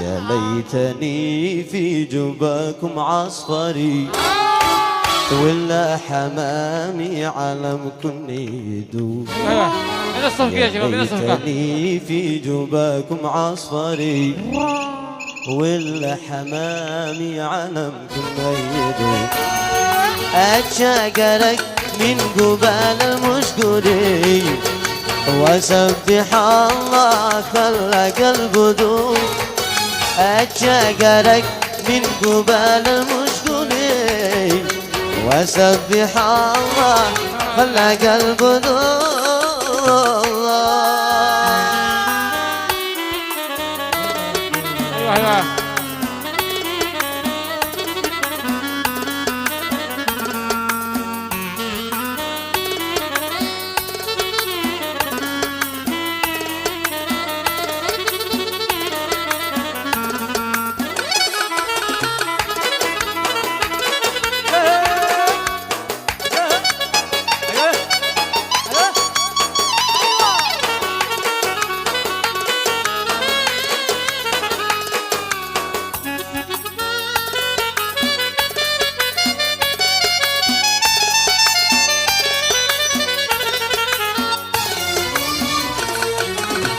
يا ليتني في جباكم عصفري ولا حمامي علمكم يدوب. يا ليتني في جباكم عصفري ولا حمامي علمكم يدوب. أتشاقرك من قبال المشكورين وسبح الله خلق البدور. أتشاقرك من قبال المشكورين وسبح الله خلق البدور. أيوة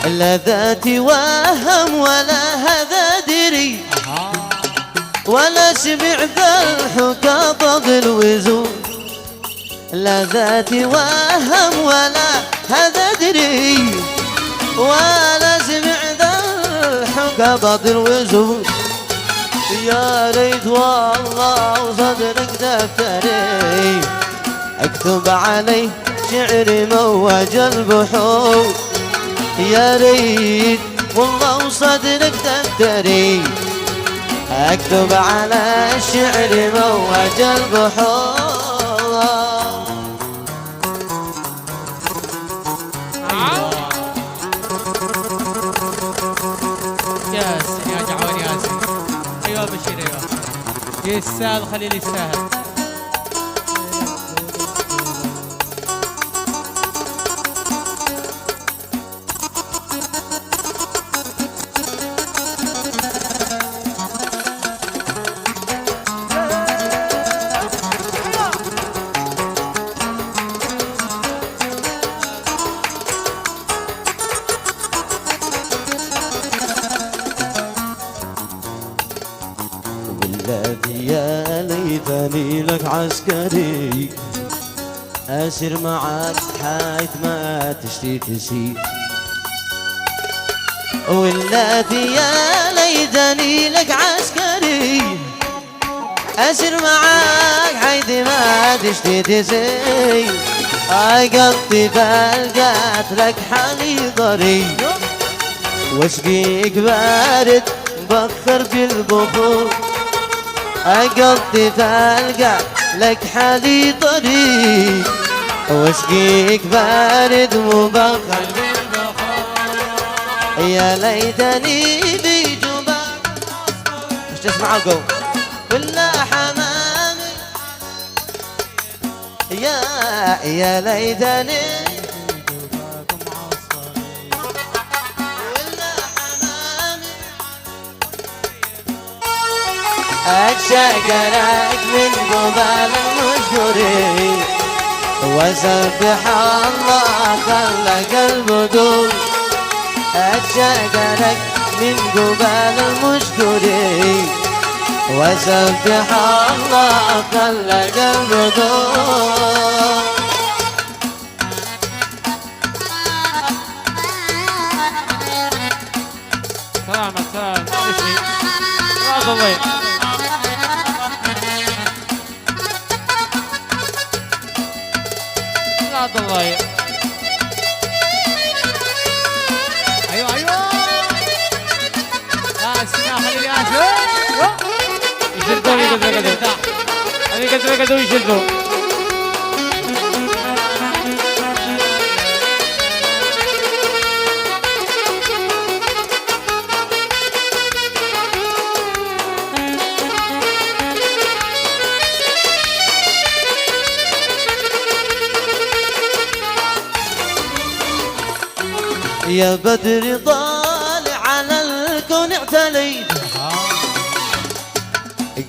لا ذات وهم ولا هذا دري ولا سمع بالحكا طبل وزور. لا ذات وهم ولا هذا دري ولا سمع بالحكا طبل وزور. يا ريت والله وصدرك دفتري اكتب عليه شعري موج البحور. يا ريت والله وصدرك دفتري اكتب على الشعر موج البحور. ياسين يا جعوان ياسين. ايوه بشير ايوه يستاهل خليل يستاهل. والذي يا ليتني لك عسكري أسير معك حيث ما تشتي تسير. والذي يا ليتني لك عسكري أسير معك حيث ما تشتي تسير. قلبي فلقات لك حالي ضري واسقيك بارد بخر بالبخور. قلبي فلقى لك حالي طريق واسقيك بارد وبخر بالبخور. يا ليتني بجباك مش تسمعوا قول ولا حمامي. يا ليتني أتشاقرك من قبال المشكورين وسبح الله خلق البدور. أتشاقرك من قبال المشكورين وسبح الله خلق البدور. سلامة سلامة ماشي يا ضوي. عبد الله ايوه ايوه يا سيدنا خليل يا يشدوا هذيك كذا يشدوا. يا بدر طالع على الكون ليل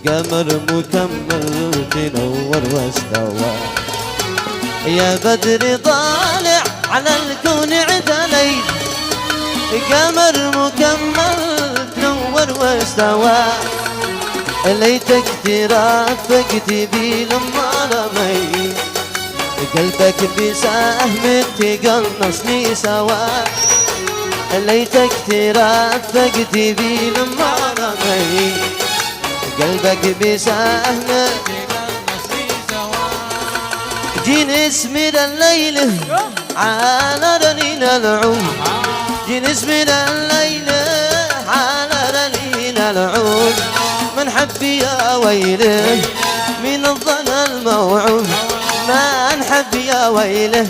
قمر مكمل تنور واستوى يا بدر طالع على الكون عدلي قمر مكمل تنور واستوى ليتك ترافقت بي لما رمي قلبك بسهم تقنصني سوا ليتك ترافقت بي لما رمي قلبك بسهم تقنصني سوا جين اسمر الليل على رنين العود جين اسمر الليل على رنين العود من حبي يا ويله من الظن الموعود ما نحب يا ويله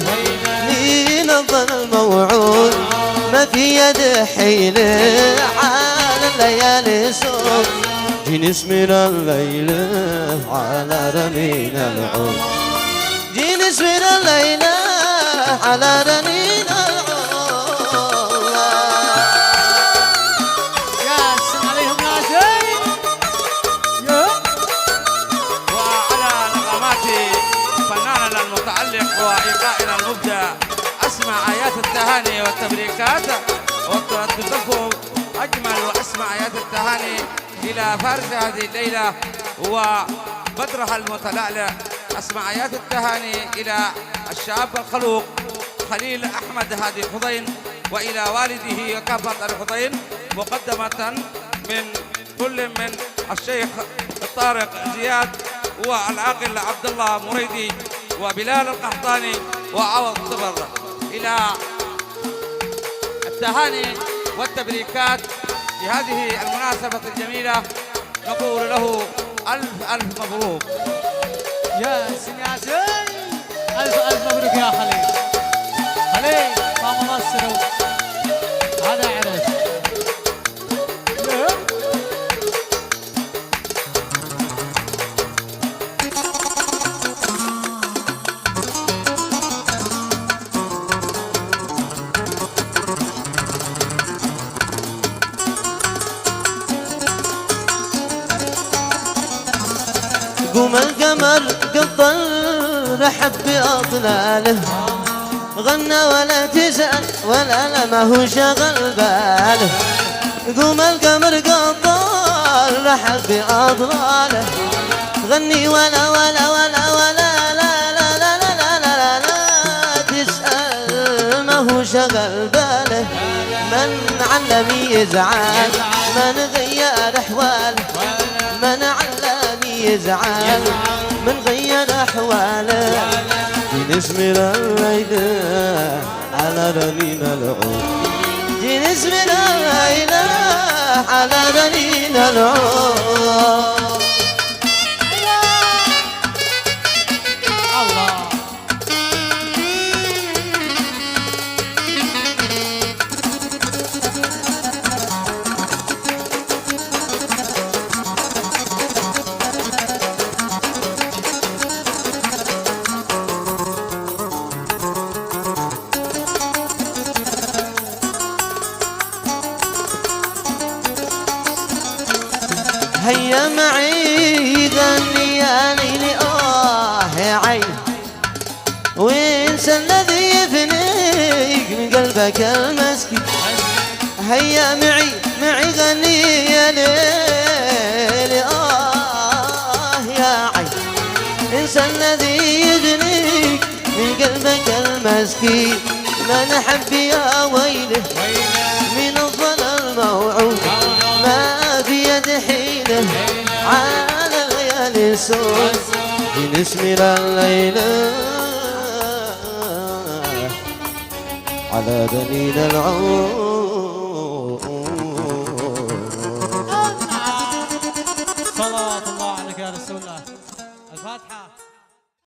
من الظن الموعود ما في يد حيله على الليالي صوت جنس من الليل على رنين العود جنس من الليل على رنين العود يا سلام عليهم يا زين يا وعلى نغمات فناننا المتألق وإيقائنا المبدع أسمع آيات التهاني والتبريكات وتردد لكم أجمل وأسمع آيات التهاني إلى فارس هذه الليلة وبدرها المتلألئ. أسمع آيات التهاني إلى الشاب الخلوق خليل أحمد هادي حضين وإلى والده وكافة الحضين مقدمة من كل من الشيخ طارق زياد والعاقل عبد الله مريدي وبلال القحطاني وعوض صبر. إلى التهاني والتبريكات بهذه المناسبة الجميلة نقول له ألف ألف مبروك. يا سن يا زين ألف ألف مبروك يا خليل خليل ما مقصر هذا عرس قوم القمر قبل رحب بأطلاله غنى ولا تسأل ولا لا ما هو شغل باله قوم القمر قبل رحب بأطلاله غني ولا ولا ولا ولا لا لا لا لا لا لا لا تسأل ما هو شغل باله من علم يزعل من غير أحواله من علم يزعل من غير أحواله جنس من الليل على رنين العود جنس من الليل على رنين العود الله هيا معي غني يا ليلي يا عين وانسى الذي يفنيك من قلبك المسكين هيا معي غني يا ليلي يا عين انسى الذي يفنيك من قلبك المسكين ما نحب يا ويله من الظن الموعود ما في يد حيله على ليالي سود جنس من الليل على رنين العود صلاة الله عليك يا رسول الله. الفاتحة.